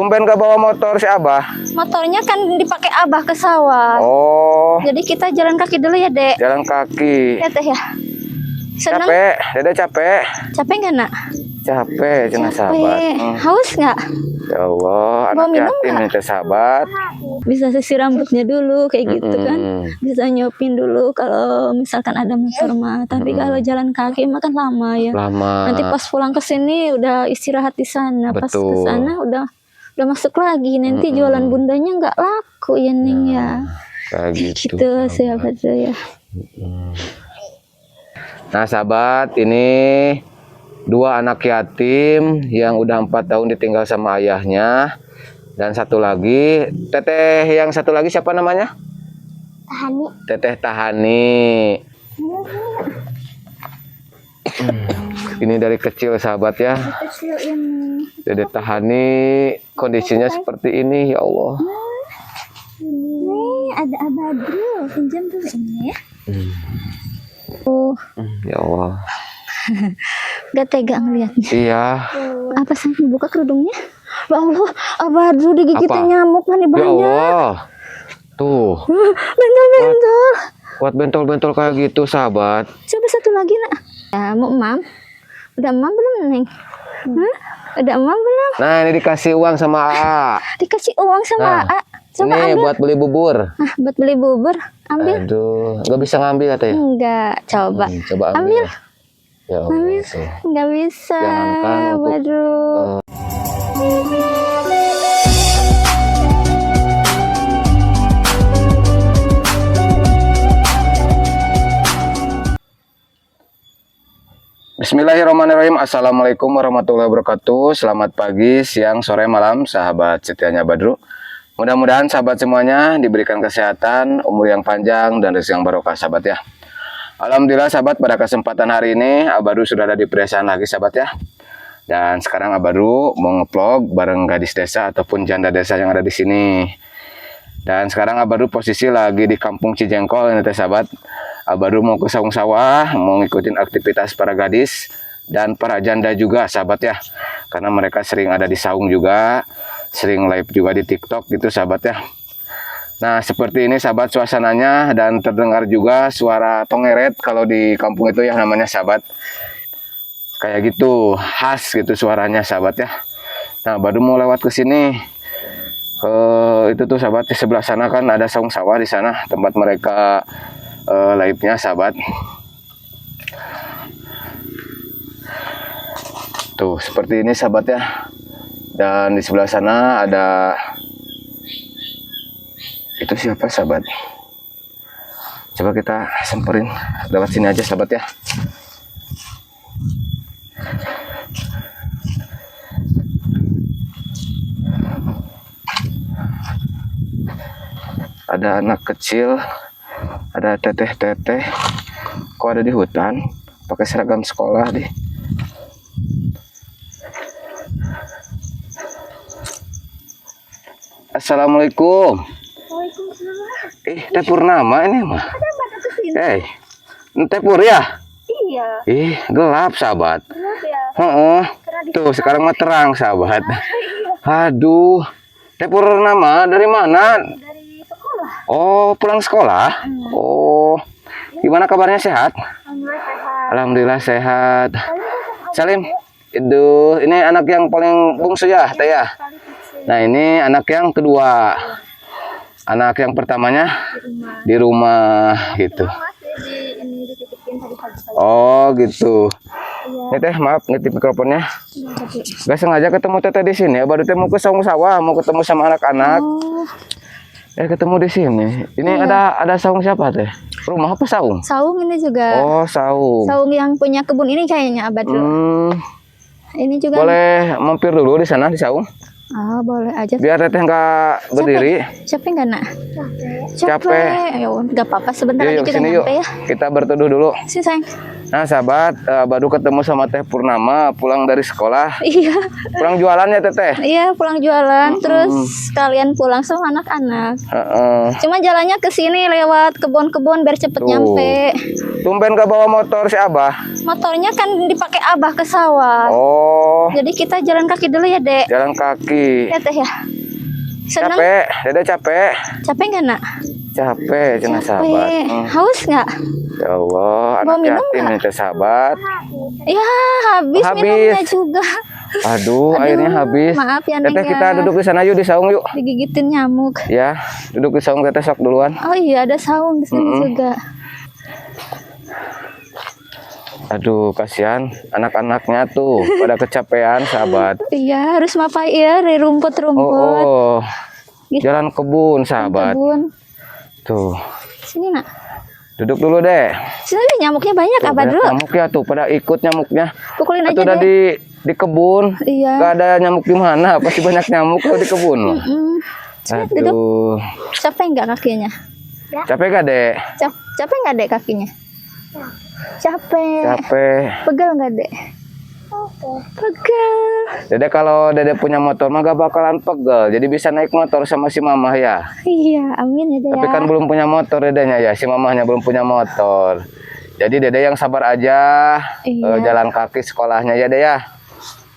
Tumben gak bawa motor si Abah? Motornya kan dipakai Abah ke sawah. Oh. Jadi kita jalan kaki dulu ya, Dek. Jalan kaki. Ya, Teh ya. Senang? Capek, Dede capek. Capek nggak, Nak? Capek, cenah sahabat. Haus nggak? Ya Allah, Mau anak minum yatim nggak? nih sahabat. Bisa sisir rambutnya dulu kayak gitu kan. Bisa nyopin dulu kalau misalkan ada motor mah. Tapi kalau jalan kaki mah kan lama ya. Lama. Nanti pas pulang ke sini udah istirahat di sana. Pas ke Betul. sana udah masuk lagi. Nanti jualan bundanya nggak laku ya, Neng ya. Kayak gitu. Gitu sahabat saya. Nah sahabat, ini dua anak yatim yang udah 4 tahun ditinggal sama ayahnya. Dan satu lagi, teteh yang satu lagi siapa namanya? Tahani. Teteh Tahani. Ini dari kecil sahabat ya. Kecil yang Dedek Tahani kondisinya seperti ini, ya Allah. ini ada Abadru. Pinjam dulu ini ya. Ya Allah. Gak tega ngeliatnya. Iya. Apa sih buka kerudungnya? Ya Allah, Abadru digigitnya Apa? nyamuk mana Ya banyak. Allah. Tuh. Bentol-bentol. Buat bentol-bentol kayak gitu sahabat. Coba satu lagi, Nak. Ya, mau emam? Udah emam belum, Neng? Hah? Udah emam belum? Nah ini dikasih uang sama AA. Dikasih uang sama Nah, A. Coba ini ambil. buat beli bubur. Ah, buat beli bubur. Ambil. Aduh, nggak bisa ngambil katanya. Enggak, coba. Coba ambil. Ambil. Ya Allah. Ambil. Tuh. Enggak bisa. Jangankan untuk- Waduh. Bismillahirrahmanirrahim. Assalamualaikum warahmatullahi wabarakatuh. Selamat pagi, siang, sore, malam, sahabat setianya Badru. Mudah-mudahan sahabat semuanya diberikan kesehatan, umur yang panjang, dan rezeki yang barokah sahabat ya. Alhamdulillah sahabat, pada kesempatan hari ini Abadu sudah ada di pedesaan lagi sahabat ya. Dan sekarang Abadu mau ngevlog bareng gadis desa ataupun janda desa yang ada di sini. Dan sekarang Abadu posisi lagi di Kampung Cijengkol ini teh sahabat. Abadu mau ke saung sawah, mau ngikutin aktivitas para gadis dan para janda juga sahabat ya. Karena mereka sering ada di saung juga, sering live juga di TikTok gitu sahabat ya. Nah seperti ini sahabat suasananya, dan terdengar juga suara tongeret kalau di kampung itu ya namanya sahabat. Kayak gitu, khas gitu suaranya sahabat ya. Nah baru mau lewat ke sini. Itu tuh sahabat, di sebelah sana kan ada saung sawah di sana tempat mereka live-nya sahabat. Tuh seperti ini sahabat ya. Dan di sebelah sana ada, itu siapa sahabat? Coba kita semperin lewat sini aja sahabat ya. Ada anak kecil, ada teteh-teteh. Kok ada di hutan? Pakai seragam sekolah deh. Assalamualaikum. Waalaikumsalam. Teh Purnama ini mah. Ada Abadru kesini? Teh Pur ya? Iya. Gelap sahabat. Kenapa ya? Heeh. Tuh sekarang mah terang sahabat. Aduh. Teh Purnama dari mana? Dari sekolah. Oh, pulang sekolah? Oh. Gimana kabarnya, sehat? Alhamdulillah sehat. Alhamdulillah sehat. Salim. Aduh, ini anak yang paling bungsu ya, Teh ya? Nah, ini anak yang kedua. Anak yang pertamanya di rumah gitu. Ini dititipin tadi pagi. Oh, gitu. Ini Teh, maaf nitip mikrofonnya. Gak sengaja ketemu Teteh di sini. Baru Teh mau ke saung sawah, mau ketemu sama anak-anak. Oh, Ketemu di sini. Ini ada saung siapa Teh? Rumah apa saung? saung ini juga. Oh, saung. Saung yang punya kebun ini kayaknya Abadru. Ini juga. Boleh mampir dulu di sana di saung? Oh, boleh aja. Biar Teteh nggak berdiri. Capek nggak, Nak? Capek. Ya, nggak apa-apa. Sebentar Yuk, lagi yuk, juga sini nyampe yuk. ya. Kita berteduh dulu. Sini sayang. Nah, sahabat, baru ketemu sama Teh Purnama pulang dari sekolah. Iya. Pulang jualan ya Teteh? Iya, pulang jualan. Terus kalian pulang sama anak-anak. Heeh. Cuma jalannya ke sini lewat kebun-kebun biar cepet Tuh. nyampe. Tumben gak bawa motor si Abah? Motornya kan dipakai Abah ke sawah. Oh, Jadi kita jalan kaki dulu ya, Dek. jalan kaki. Ya, Teh ya. Senang? Capek, Dede capek. Capek nggak, Nak? Capek, cenah sahabat. Capek. Haus nggak? Ya Allah, Mau anak minum yatim nggak? nih teh sahabat. Ya, habis Habis. minumnya juga. Aduh, airnya habis. Maaf ya, Neng Teteh ya. kita duduk di sana yuk, di saung yuk. Digigitin nyamuk. Ya, duduk di saung teteh sok duluan. Oh iya, ada saung di sini juga. Aduh, kasihan anak-anaknya tuh pada kecapean sahabat. Iya, harus mapai ya dari Oh, rumput-rumput. oh. Gitu. Jalan kebun sahabat. Kebun. Tuh, Sini, Nak. duduk dulu deh. Sini nyamuknya banyak, Tuh, Abah banyak dulu. nyamuk ya tuh, pada ikut nyamuknya. Pukulin aja Atau udah deh. di kebun. Iya. Gak ada nyamuk di mana? Pasti banyak nyamuk kalau di kebun loh. Sini, duduk. Aduh, Capek nggak kakinya? capek gak dek? Capek nggak, Dek, kakinya? Capek. Capek. Pegel nggak, Dek? Pegel. Dede kalau Dede punya motor mah gak bakalan pegel. Jadi bisa naik motor sama si mamah ya. Iya, amin ya, Dek. Tapi kan belum punya motor Dedenya ya. Si mamahnya belum punya motor. Jadi Dede yang sabar aja. Iya. Jalan kaki sekolahnya ya Dede ya.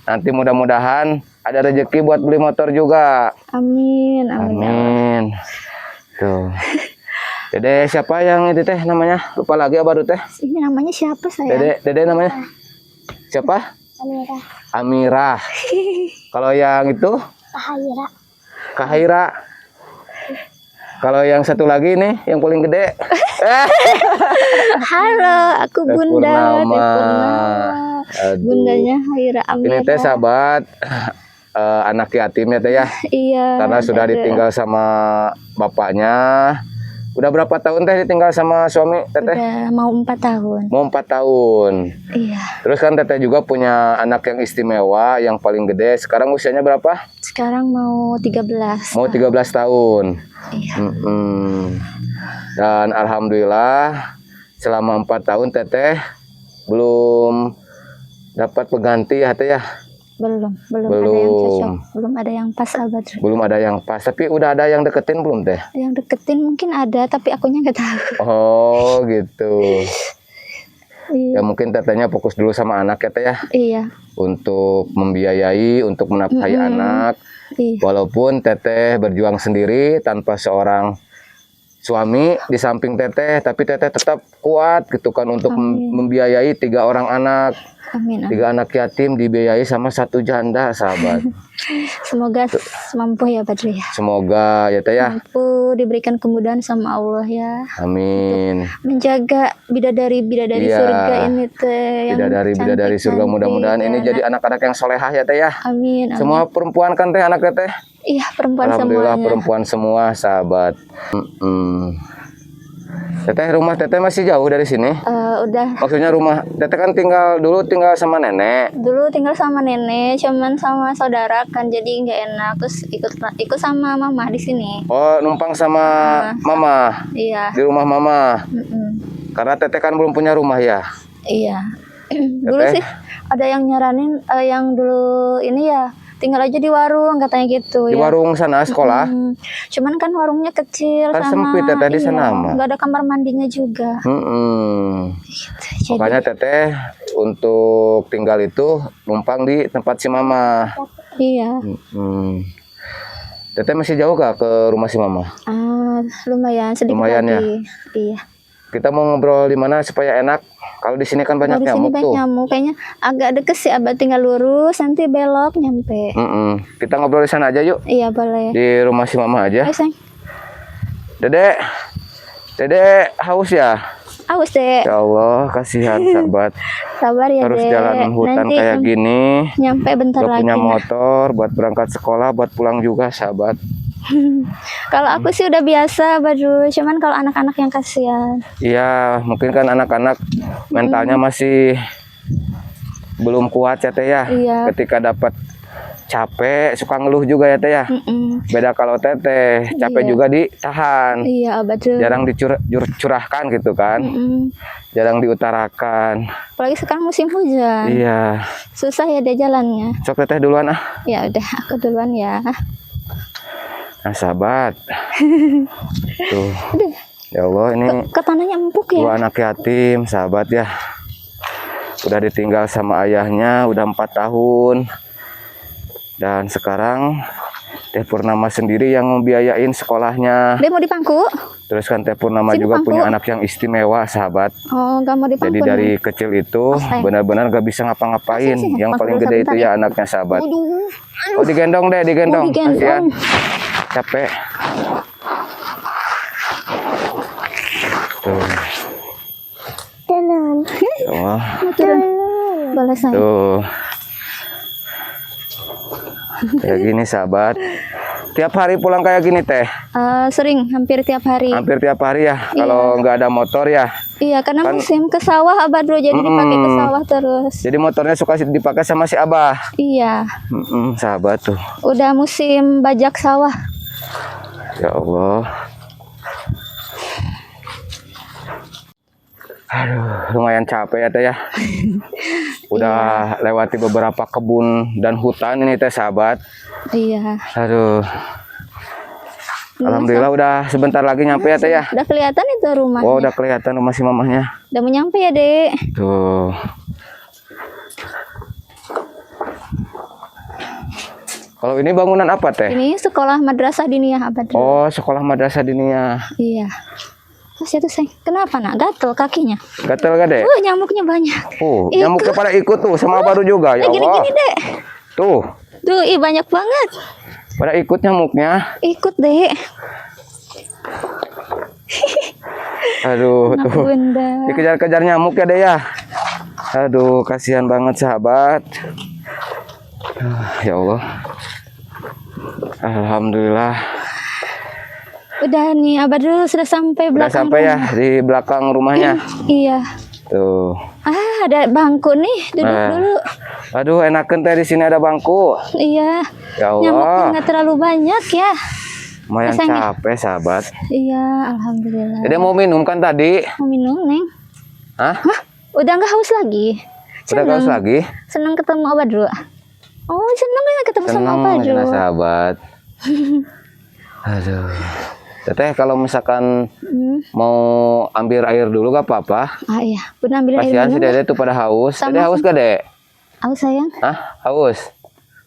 Nanti mudah-mudahan ada rezeki buat beli motor juga. Amin, amin. Amin. Tuh. Dede siapa yang itu teh namanya? Lupa lagi apa teh? Ini namanya siapa, sayang? Dede namanya? Siapa? Amira. Amirah. Kalau yang itu? Kahira. Kahira. Kalau yang satu lagi nih, yang paling gede. Halo, aku Teh Bunda. Purnama. Teh Purnama. Aduh. Bundanya Haira Amira. Ini teh sahabat anak yatim ya teh ya. Iya. Karena sudah ada. ditinggal sama bapaknya. Udah berapa tahun teh ditinggal sama suami teteh? Udah mau 4 tahun. Mau 4 tahun. Iya. Terus kan teteh juga punya anak yang istimewa, yang paling gede. Sekarang usianya berapa? Sekarang mau 13. Mau 13 tahun. Iya. Dan alhamdulillah selama 4 tahun teteh belum dapat pengganti ya teh ya. Belum ada yang cocok, belum ada yang pas, Abah. Belum ada yang pas. Tapi udah ada yang deketin belum teh? Yang deketin mungkin ada, tapi akunya nggak tahu. Oh gitu. Iya. Ya mungkin tetehnya fokus dulu sama anak ya teh ya. Iya. Untuk membiayai, untuk menafkahi anak. Iya. Walaupun teteh berjuang sendiri tanpa seorang suami di samping teteh, tapi teteh tetap kuat gitu kan untuk membiayai 3 orang anak. Amin. 3 anak yatim dibiayai sama 1 janda sahabat. Semoga mampu ya, Badri ya. Semoga ya teh ya. Mampu diberikan kemudahan sama Allah ya. Amin. Menjaga bidadari Iya. surga ini teh. Bidadari surga, mudah-mudahan ini jadi anak-anak yang solehah ya teh ya. Amin. Amin. Semua perempuan kan teh anak teteh. Iya, perempuan Alhamdulillah semuanya. perempuan semua sahabat. Teteh, rumah teteh masih jauh dari sini? Udah Maksudnya rumah teteh kan dulu tinggal sama nenek. dulu tinggal sama nenek, cuman sama saudara kan jadi nggak enak, terus ikut sama mama di sini. Oh, numpang sama mama Iya. di rumah mama. Mm-mm. Karena teteh kan belum punya rumah ya. Iya. Dulu Teteh? sih ada yang nyaranin yang dulu ini ya tinggal aja di warung katanya gitu Di ya. warung sana sekolah. Cuman kan warungnya kecil Kan sama sempit teteh di sana mah. nggak ada kamar mandinya juga. Jadi makanya teteh untuk tinggal itu numpang di tempat si mama. Iya. Teteh masih jauh gak ke rumah si mama? Lumayan sedikit Lumayan ya? lagi. Iya. Kita mau ngobrol di mana supaya enak? Kalau di sini kan banyak Kalau di sini nyamuk banyak tuh. nyamuk, kayaknya agak deket sih, Abah tinggal lurus nanti belok nyampe. Kita ngobrol di sana aja yuk. Iya boleh. Di rumah si mama aja. Ayo sayang. Dede haus ya? Awas deh. Ya Allah, kasihan sahabat. Sabar ya Harus deh. jalan hutan Nanti kayak gini. nyampe bentar Gak lagi. punya motor buat berangkat sekolah, buat pulang juga sahabat. Kalau aku sih udah biasa, Badru. Cuman kalau anak-anak yang kasihan. Iya, mungkin kan anak-anak mentalnya masih belum kuat ya teh ya. Iya. Ketika dapat capek suka ngeluh juga ya teh ya. Beda kalau teteh capek Iya. juga ditahan. Iya, Badru. Jarang dicurahkan gitu kan. Jarang diutarakan. Apalagi sekarang musim hujan. Iya. Susah ya dia jalannya. Sok teteh duluan ah. Ya udah, aku duluan ya. Nah sahabat. Tuh. Udah. Ya Allah, ini Ke tanahnya empuk ya. dua anak yatim, sahabat ya. Udah ditinggal sama ayahnya, udah 4 tahun. Dan sekarang Teh Purnama sendiri yang membiayain sekolahnya. Dia mau dipangku? Terus kan Teh Purnama Sini juga pangku. punya anak yang istimewa, sahabat. Oh, gak mau dipangku. Jadi nih. dari kecil itu Sayang. benar-benar gak bisa ngapa-ngapain. Sini, Yang pangku paling dulu gede itu sebentar ya anaknya, sahabat. Aduh. Oh, digendong deh, digendong. Oh, digendong. Kasihan. Capek. Tuh. Ya Allah. Mau turun. Boleh sayang. Tuh. Kayak gini, sahabat. Tiap hari pulang kayak gini, Teh. Sering, hampir tiap hari. Hampir tiap hari ya. Kalau nggak ada motor ya. Iya, karena Kan- musim ke sawah Abah dulu, jadi dipakai ke sawah terus. Jadi motornya suka dipakai sama si Abah. Iya, Sahabat tuh. udah musim bajak sawah. Ya Allah. Aduh, lumayan capek ya, Teh ya. Udah lewati beberapa kebun dan hutan ini, Teh, sahabat. Iya. Aduh. Alhamdulillah udah sebentar lagi nyampe ya, Teh ya. Udah kelihatan itu rumahnya. Oh, udah kelihatan rumah si mamahnya. Udah mau nyampe ya, Dek. Tuh. Kalau ini bangunan apa, Teh? Ini sekolah madrasah diniyah Abah dulu. Oh, sekolah madrasah diniyah. Iya. Terus itu sayang, kenapa nak gatel kakinya? Gatel gak, Dek? Nyamuknya banyak. Nyamuknya pada ikut tuh sama baru juga, ya Allah. Gini-gini, Dek. Tuh, Tuh, banyak banget. pada ikut nyamuknya. Ikut, Dek. Aduh, Anak tuh. bunda. Dikejar-kejar nyamuk ya, Dek ya. Aduh, kasihan banget, sahabat. Ya Allah. Alhamdulillah. Udah nih, Abah dulu sudah sampai Udah belakang sampai ya rumah. di belakang rumahnya. Iya. Tuh. Ada bangku nih, duduk dulu. Aduh, enakan Teh di sini ada bangku. Iya. Ya Nyamuknya Allah. nggak terlalu banyak ya. Lumayan Sayang ya? capek, sahabat. Iya, alhamdulillah. Jadi mau minum kan tadi? Mau minum, Neng? Hah? Udah nggak haus lagi? Udah haus lagi? Senang ketemu Abah dulu. Oh, senang ya ketemu sama Seneng Abah aja, dulu. sahabat. Aduh. Teteh kalau misalkan Hmm. mau ambil air dulu gak apa-apa. Iya, benar ambilin air Kasihan si minum. Dede tuh pada haus. Sama- Dede haus gak, Dek? Haus sayang. Hah? Haus?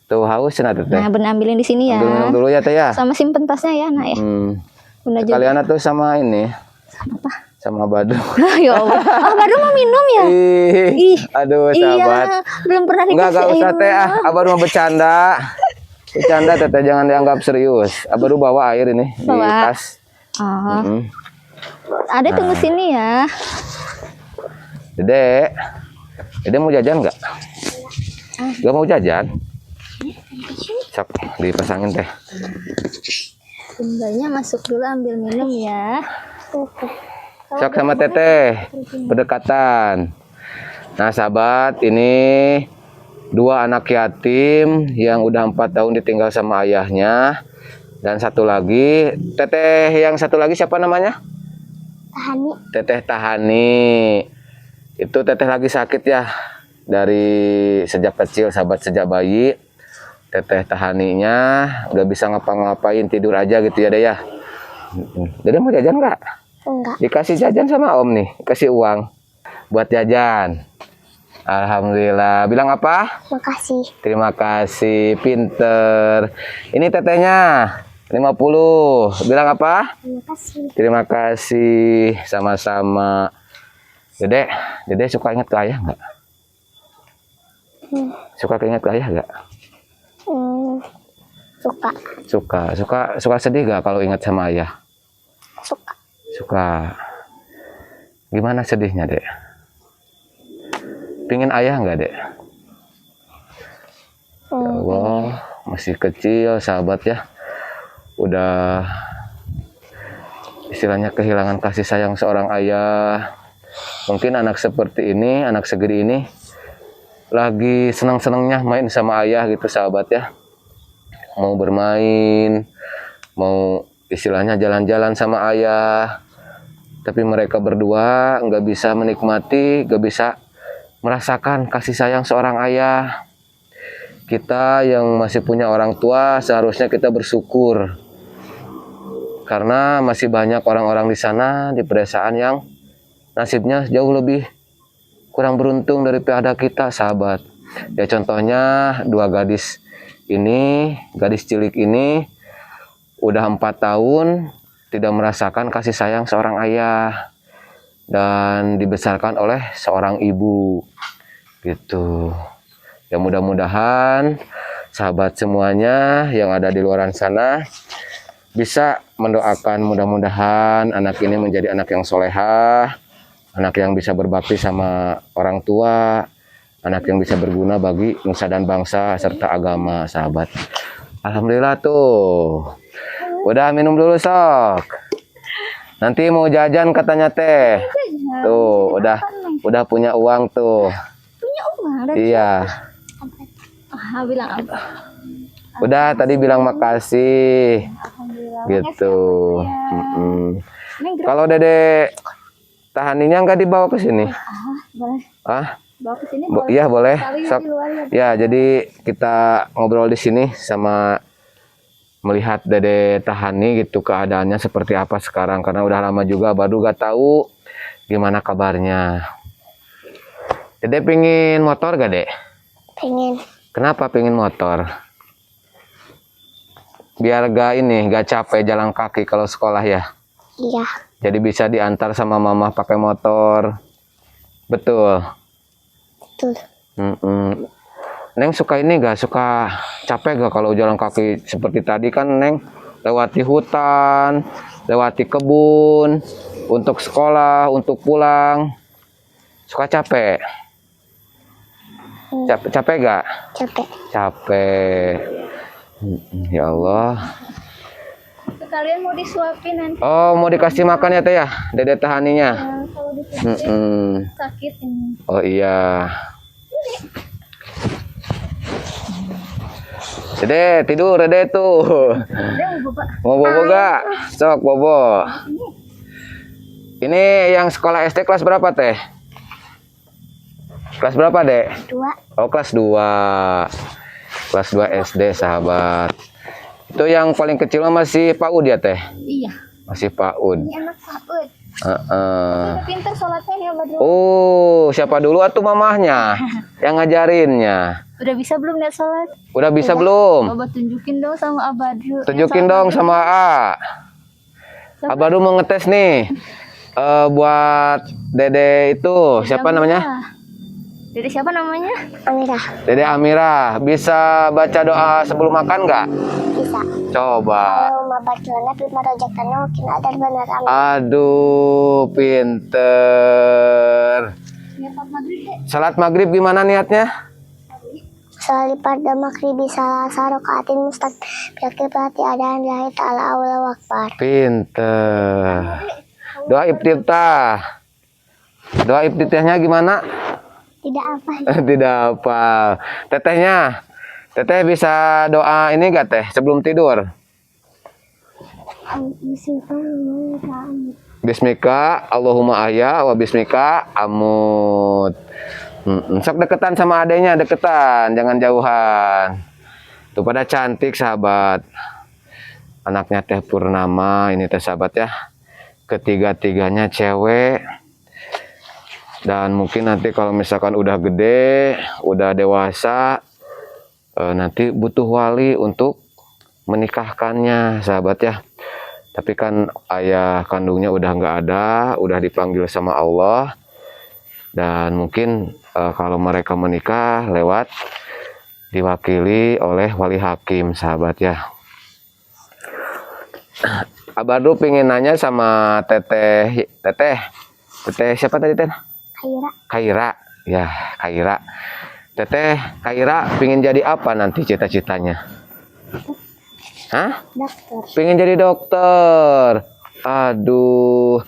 Tuh haus cenah Teteh. Nah, benar ambilin di sini ya. Ambil minum dulu ya, Teh ya. Sama simpen tasnya ya, nak ya. Bunda juga. Kalian tuh sama ini. Apa? Sama Badru. Ya Allah. Abah dulu mau minum ya? Ih, aduh sahabat. Iya, belum pernah Enggak dikasih usah air Teh. minum. Abah rumah bercanda. Bercanda Teteh, jangan dianggap serius. Abah dulu bawa air ini di Bawa. tas. Oh. Ada tunggu sini ya. Dede. Dede mau jajan nggak? Gak mau jajan? Sok dipasangin Teh. Bundanya masuk dulu ambil minum ya. Sok sama Teteh. Berdekatan. Nah sahabat, ini dua anak yatim yang udah 4 tahun ditinggal sama ayahnya. Dan satu lagi, Teteh yang satu lagi siapa namanya? Tahani. Teteh Tahani. Itu Teteh lagi sakit ya. Dari sejak kecil, sahabat, sejak bayi. Teteh Tahaninya nggak bisa ngapa-ngapain, tidur aja gitu ya, Deh ya. Dede mau jajan nggak? Enggak. Dikasih jajan sama Om nih, kasih uang buat jajan. Alhamdulillah. Bilang apa? Makasih. Terima kasih, pinter. Ini tetehnya 50. Bilang apa? Terima kasih. Terima kasih, sama-sama. Dede suka ingat ke ayah nggak? Suka ingat ke ayah nggak? Suka. Suka sedih nggak kalau ingat sama ayah? Suka. Suka. Gimana sedihnya, Dek? Pingin ayah nggak, Dek? Ya Allah, masih kecil, sahabat ya. Udah istilahnya kehilangan kasih sayang seorang ayah. Mungkin anak seperti ini, anak segede ini, lagi senang-senangnya main sama ayah gitu, sahabat ya. Mau bermain, mau istilahnya jalan-jalan sama ayah. Tapi mereka berdua nggak bisa menikmati, nggak bisa merasakan kasih sayang seorang ayah. Kita yang masih punya orang tua seharusnya kita bersyukur. Karena masih banyak orang-orang di sana di pedesaan yang nasibnya jauh lebih kurang beruntung daripada kita, sahabat. Ya contohnya dua gadis ini, gadis cilik ini udah 4 tahun tidak merasakan kasih sayang seorang ayah dan dibesarkan oleh seorang ibu gitu. Ya mudah-mudahan sahabat semuanya yang ada di luar sana bisa mendoakan, mudah-mudahan anak ini menjadi anak yang solehah, anak yang bisa berbakti sama orang tua, anak yang bisa berguna bagi nusa dan bangsa serta agama, sahabat. Alhamdulillah tuh. Udah minum dulu sok. Nanti mau jajan katanya teh. Tuh, udah punya uang tuh. Punya uang? Iya. Bilang apa? Udah tadi bilang makasih. Alhamdulillah. Gitu. Neng, Kalau Dede tahaninya nggak dibawa ke sini? boleh Ah? bawa ke sini? Iya boleh. Kali Sok. di luar ya. Ya, jadi kita ngobrol di sini sama melihat Dede Tahani gitu keadaannya seperti apa sekarang karena udah lama juga baru gak tahu gimana kabarnya. Dede pingin motor gak, Dek? Pengen. Kenapa pingin motor? Biar gak capek jalan kaki kalau sekolah ya. Iya. Jadi bisa diantar sama mama pakai motor. Betul. Betul. Neng suka ini gak? Suka capek gak kalau jalan kaki seperti tadi kan Neng lewati hutan, lewati kebun, untuk sekolah, untuk pulang. Suka capek? Capek gak? Capek. Capek. Ya Allah. Kalian mau disuapin nanti? Oh, mau dikasih makan ya Teh ya? Dede Tahaninya. Kalau disuapin sakit ini. Oh iya. Dede tidur, Dede tuh. Mau bobo gak? Sok bobo. Ini yang sekolah SD kelas berapa Teh? Kelas berapa Dek? 2. Oh kelas 2. Kelas 2 SD, sahabat. Itu yang paling kecil masih PAUD ya Teh? Iya. Masih PAUD. Ini anak PAUD. Pinter sholatnya ya Badru. Oh, siapa dulu atuh mamahnya yang ngajarinnya? Udah bisa belum lihat sholat? Udah bisa belum? Coba tunjukin dong sama Abadru. Tunjukin dong sama A. Abadru mau ngetes nih. Buat Dede itu siapa namanya? Dede siapa namanya? Amira. Dede Amira. Bisa baca doa sebelum makan nggak? Bisa. Coba. Kalau bacanya bima rojakannya mungkin ada benar. Aduh, pinter. Salat maghrib gimana niatnya? Salih pada maghrib bisa sarokaatin mustaqbil berarti ada yang ta'ala Allahu akbar. Pinter. Doa iftitah. Doa iftitahnya gimana? Tidak apa. Tidak apa. Tetehnya. Teteh bisa doa ini gak Teh sebelum tidur? Bismika Allahumma ahya wa bismika amut. Sok deketan sama adenya, deketan, jangan jauhan. Tuh pada cantik sahabat. Anaknya Teh Purnama ini Teh sahabat ya. Ketiga-tiganya cewek. Dan mungkin nanti kalau misalkan udah gede, udah dewasa, nanti butuh wali untuk menikahkannya sahabat ya. Tapi kan ayah kandungnya udah nggak ada, udah dipanggil sama Allah. Dan mungkin kalau mereka menikah lewat diwakili oleh wali hakim sahabat ya. Abadru pengen nanya sama Teteh siapa tadi Teh? Kaira. Ya, Kaira. Teteh, Kaira pengen jadi apa nanti cita-citanya? Hah? Dokter. Pengen jadi dokter. Aduh,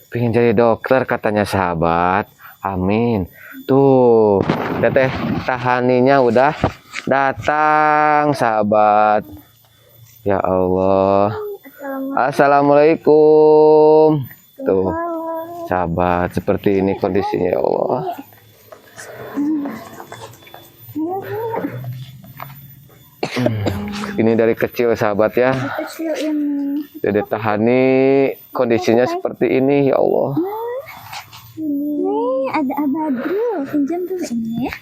pengen jadi dokter katanya sahabat. Amin. Tuh, Teteh Tahaninya udah datang sahabat. Ya Allah. Assalamualaikum. Tuh, sahabat seperti ini kondisinya ya Allah. Ini dari kecil sahabat ya. Kecil ini. Dede Tahani kondisinya seperti ini ya Allah. Nih ada Abadru, pinjam dulu ini ya.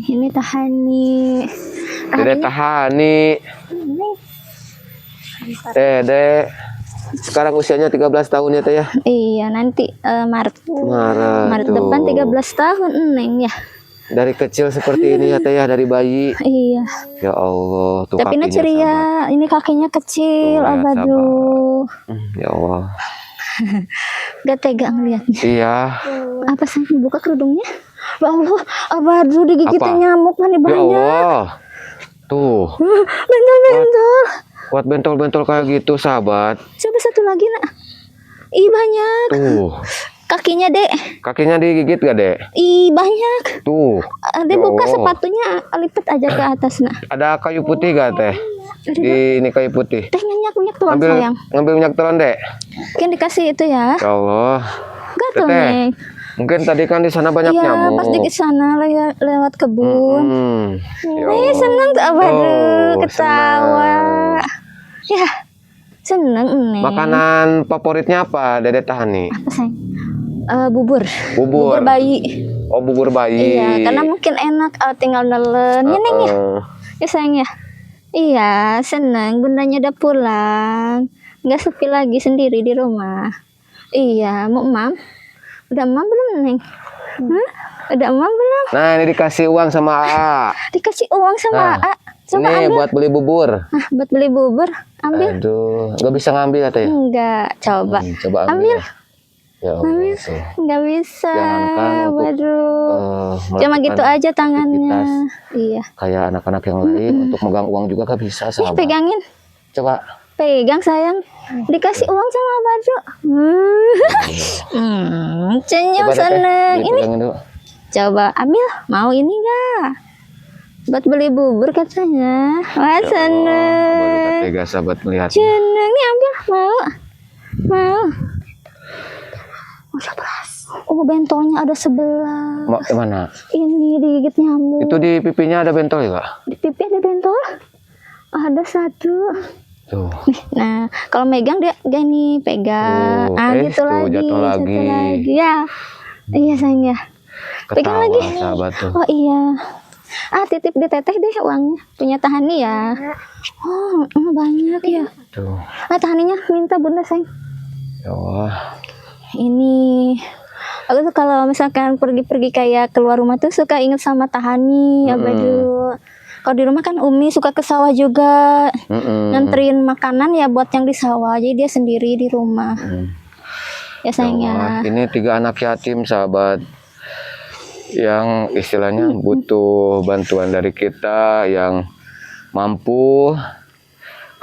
Ini Tahani. Dede Tahani. Ini. Dede sekarang usianya 13 tahun ya teh ya. Iya nanti Maret Maret depan 13 tahun Neng ya. Dari kecil seperti ini ya teh ya, dari bayi. Iya. Ya Allah, tuh Tapi ini kakinya ceria, sahabat. ini kakinya kecil, Tuh, lihat, Abadru. Ya Allah. Gak tega ngeliatnya. Iya. Apa sih buka kerudungnya? Ya Allah, Abadru digigitnya Apa? nyamuk mana Ya banyak. Allah. Tuh. Bentol-bentol. Kuat bentol-bentol kayak gitu sahabat. Coba satu lagi nak. Ih banyak. Tuh. Kakinya dek. Kakinya digigit gak dek? Ih banyak. Tuh. Dek Ya buka Allah. sepatunya, lipat aja ke atas nak. Ada kayu putih gak teh? Ada Di ini kayu putih. Teh minyak tuang sayang. Ngambil minyak telon dek. Kan dikasih itu ya. Ya Allah. Gak tuh Teteh, Neng. mungkin tadi kan di sana banyak Iya nyamuk. pas di sana lewat kebun. Ya Nih Allah. seneng tuh Abadru Oh, ketawa. Ya seneng Neng. Makanan favoritnya apa Dede Tahani? Apa sayang? Bubur. Bubur. Bayi. Oh, bubur bayi. Iya, karena mungkin enak tinggal nelen. Ya Neng ya. Ya sayang ya. Iya, seneng bundanya udah pulang. Nggak sepi lagi sendiri di rumah. Iya, mau mam? Udah mam belum Neng? Hah? Udah mam belum? Nah, ini dikasih uang sama AA. Dikasih uang sama Nah, A. Coba ini ambil. buat beli bubur. Nah, buat beli bubur. Ambil. Aduh, nggak bisa ngambil katanya. Enggak, coba. Coba ambil. Ya Allah, Ambil. tuh. Enggak bisa. Jangankan untuk, Waduh. Cuma melakukan gitu aja tangannya. aktivitas Iya. kayak anak-anak yang lain untuk megang uang juga gak bisa Ih, sahabat. pegangin. Coba. Pegang sayang. Dikasih uang sama Badru. Senyum Coba Teteh, seneng. Ini dipegangin dulu. coba ambil. Mau ini enggak? Buat beli bubur katanya. Wah, Baru seneng. tega sahabat melihat. Seneng nih ambil. Mau. Mau. Udah beras. Oh, bentolnya ada sebelah. Mana? Ini digigit nyamuk. Itu di pipinya ada bentol ya, Kak? Di pipi ada bentol. Ada satu. Tuh. Nih, nah, kalau megang dia gini pegang. Gitu tuh, lagi. jatuh Satu lagi. lagi. Ya. Iya sayang ya. Pegang Ketawa lagi. sahabat tuh. Oh iya. Titip di teteh deh uangnya. Punya Tahani ya. Oh, banyak ya. Tuh. Tahaninya minta bunda sayang. Ya Allah. Ini aku tuh kalau misalkan pergi-pergi kayak keluar rumah tuh suka inget sama Tahani ya Badu. Kalau di rumah kan Umi suka ke sawah juga nganterin makanan ya buat yang di sawah, jadi dia sendiri di rumah. Ya Ya sayangnya. Allah, ini 3 anak yatim sahabat yang istilahnya butuh bantuan dari kita yang mampu,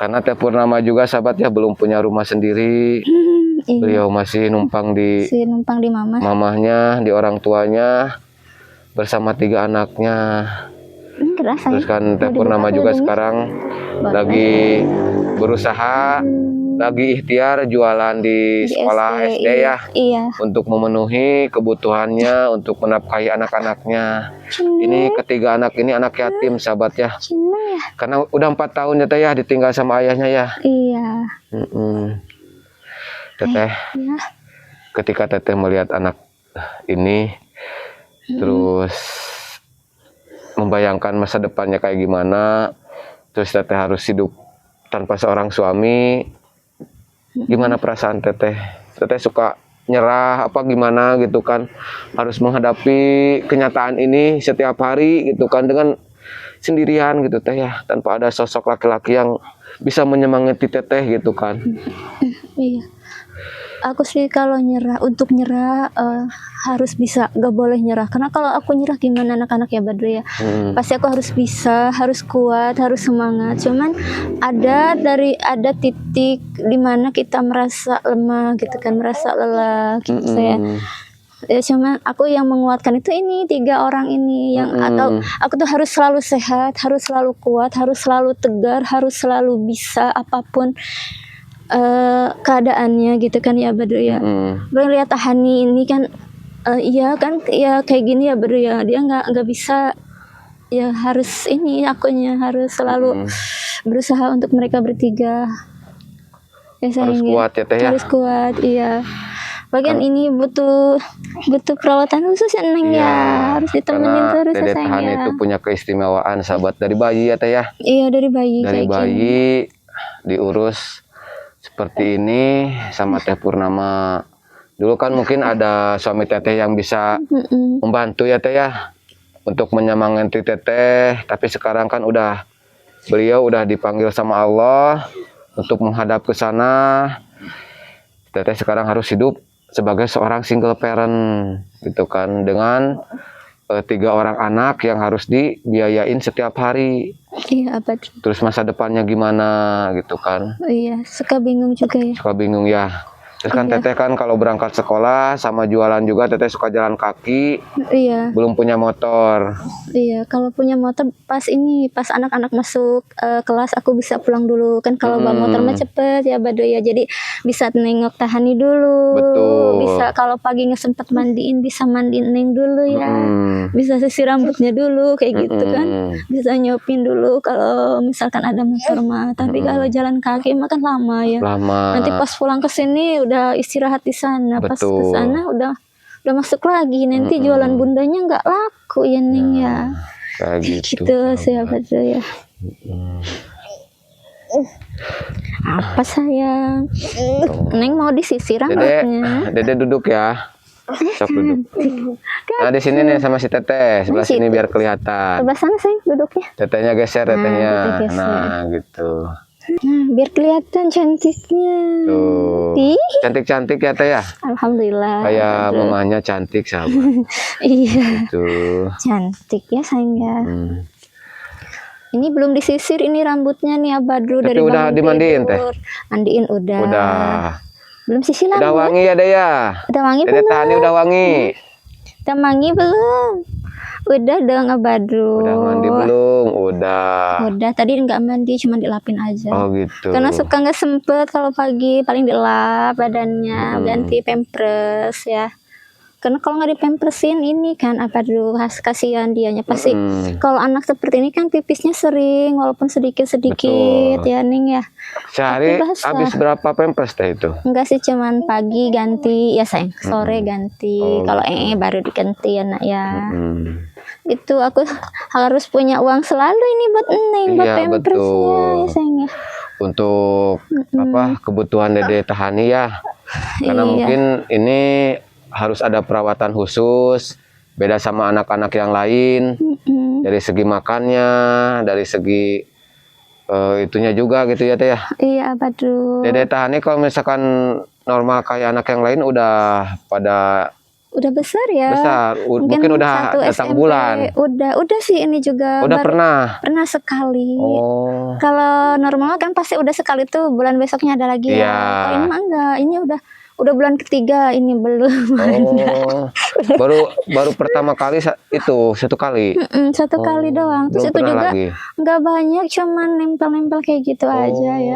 karena Teh Purnama juga sahabat ya belum punya rumah sendiri. Iya. Beliau masih numpang di Si numpang di mama. mamahnya, di orang tuanya bersama 3 anaknya. Keras Terus kan Teh Purnama juga sekarang lagi berusaha, lagi ikhtiar jualan di sekolah SD ya, Iya. untuk memenuhi kebutuhannya, untuk menafkahi anak-anaknya. Ini ketiga anak ini anak yatim sahabat ya, Seneng ya. karena udah 4 tahun ya Teh ya ditinggal sama ayahnya ya. Iya. Teteh, Iya. ketika Teteh melihat anak ini, terus membayangkan masa depannya kayak gimana, terus Teteh harus hidup tanpa seorang suami, gimana perasaan Teteh? Teteh suka nyerah apa gimana gitu kan, harus menghadapi kenyataan ini setiap hari gitu kan dengan sendirian gitu Teh ya, tanpa ada sosok laki-laki yang bisa menyemangati Teteh gitu kan. Iya. Aku sih kalau untuk nyerah harus bisa, gak boleh nyerah. Karena kalau aku nyerah gimana anak-anak ya Badru ya. Pasti aku harus bisa, harus kuat, harus semangat. Cuman ada titik dimana kita merasa lemah gitu kan, merasa lelah gitu ya. Ya cuman aku yang menguatkan itu ini 3 orang ini yang aku tuh harus selalu sehat, harus selalu kuat, harus selalu tegar, harus selalu bisa apapun keadaannya gitu kan ya Badru ya. Baru lihat Tahani ini kan iya kan ya kayak gini ya Badru ya, dia nggak bisa ya harus ini akunya harus selalu berusaha untuk mereka bertiga. Ya, Harus sayang, kuat ya teh ya. harus kuat, iya. Bagian ini butuh perawatan khusus ya Neng ya, harus ditemenin Karena terus ya Dede sayang Tahan ya. itu punya keistimewaan sahabat dari bayi ya teh ya. Iya dari bayi Dari kayak gini. bayi diurus seperti ini sama Teh Purnama. Dulu kan mungkin ada suami teteh yang bisa membantu ya teh ya untuk menyemangati teteh, tapi sekarang kan beliau udah dipanggil sama Allah untuk menghadap ke sana. Teteh sekarang harus hidup sebagai seorang single parent gitu kan, dengan 3 orang anak yang harus dibiayain setiap hari. Iya apa tuh? Terus masa depannya gimana gitu kan. Iya suka bingung juga ya. Suka bingung ya. Terus kan Iya. teteh kan kalau berangkat sekolah sama jualan juga teteh suka jalan kaki, Iya. belum punya motor. Iya, kalau punya motor pas anak-anak masuk kelas aku bisa pulang dulu kan, kalau bawa motor mah cepet ya Bado ya, jadi bisa nengok Tahani dulu. Betul. Bisa kalau pagi nggak sempet mandiin bisa mandiin Neng dulu ya. Bisa sisir rambutnya dulu kayak gitu kan. Bisa nyopin dulu kalau misalkan ada motor mah. Tapi kalau jalan kaki mah kan lama ya. Lama. Nanti pas pulang ke sini udah istirahat di sana. Pas ke Betul. sana udah masuk lagi, nanti jualan bundanya nggak laku ya Neng ya. Kayak gitu. Gitu sahabat saya. Apa sayang? Neng mau disisir rambutnya. Dede duduk ya. Sok duduk. Nah di sini nih sama si teteh, sebelah sini biar kelihatan. Sebelah sana sayang duduknya. Tetehnya geser tetehnya. kita geser. Nah gitu. Nah biar kelihatan cantiknya. Tuh. Ih, Cantik-cantik ya teh ya. Alhamdulillah. Kayak mamanya cantik sahabat. Iya. Tuh. Cantik ya sayang ya. Ini belum disisir ini rambutnya nih Abadru Tapi dari udah bangun dimandiin, tidur. Mandiin udah. Udah. Belum sisir rambut. Udah wangi ya deh ya. Udah wangi Dede belum? Tahani udah wangi. Udah wangi belum? Udah dong Abadru. Udah mandi belum? Udah. Udah, tadi nggak mandi, cuma dilapin aja. Oh gitu. Karena suka nggak sempet kalau pagi, paling dilap badannya, ganti pampers ya. Karena kalau nggak dipampersin ini kan apa dulu kasihan dianya pasti. Kalau anak seperti ini kan pipisnya sering, walaupun sedikit-sedikit ya Ning ya. Sehari Tapi basah. habis berapa pampers teh itu? Enggak sih, cuman pagi ganti ya sayang, sore ganti. Kalau baru diganti ya nak ya. Itu aku harus punya uang selalu ini buat Neng, buat Iya, pampersnya betul. ya sayang ya. Untuk apa kebutuhan Dede Tahani ya. Karena mungkin ini harus ada perawatan khusus, beda sama anak-anak yang lain. Dari segi makannya, dari segi itunya juga gitu ya teh ya. Iya Badru. Dede Tahani kalau misalkan normal kayak anak yang lain udah Udah besar ya. besar, mungkin udah satu datang SMP. bulan. Udah sih ini juga. Udah Pernah sekali. Oh. Kalau normal kan pasti udah sekali tuh, bulan besoknya ada lagi Iya. ya. Kalau ini mah enggak, ini udah bulan ketiga ini belum. Oh. baru pertama kali itu satu kali. Satu kali doang. Terus Belum itu pernah juga lagi. nggak banyak, cuman nempel-nempel kayak gitu aja ya.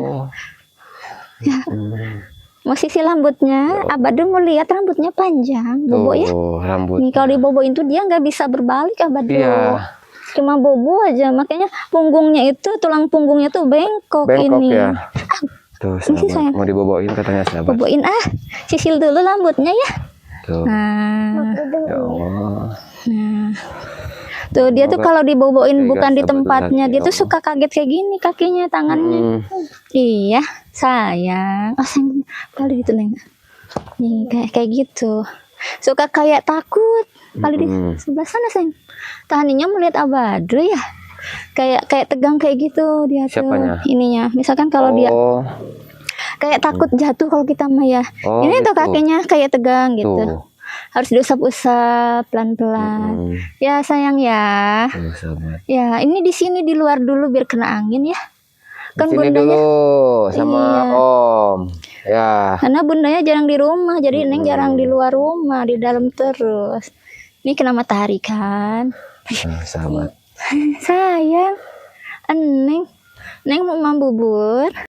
Mau sisi rambutnya, Abadu mau lihat rambutnya panjang, bobo ya. Rambut. Nih kalau diboboin tuh dia nggak bisa berbalik Abadu. Iya. Cuma bobo aja, makanya punggungnya itu, tulang punggungnya tuh bengkok ini. Ya. Tuh, Ini sayang. mau diboboin katanya sahabat. Boboin sisil dulu rambutnya ya. Tuh. Nah, Ya Allah. tuh dia tuh kalau diboboin Tiga bukan di sahabat tempatnya, hati, dia ya tuh suka kaget kayak gini kakinya, tangannya. Iya, sayang. Oh sayang, kali gitu Leng. Nih kayak gitu. Suka kayak takut. Kali di sebelah sana sayang. Tahaninya melihat Abadu ya. Kayak tegang kayak gitu dia. Siapanya? Tuh. Ininya. Misalkan kalau dia kayak takut jatuh kalau kita mah ya. Ini gitu. tuh kakinya kayak tegang gitu. Tuh. Harus diusap-usap pelan-pelan. Ya sayang ya. Ya, ini di sini di luar dulu biar kena angin ya. Kan di sini bundanya dulu sama Om. Ya. karena bundanya jarang di rumah, jadi Neng jarang di luar rumah, di dalam terus. Ini kena matahari kan. Sahabat. Sayang, Neng mau bubur.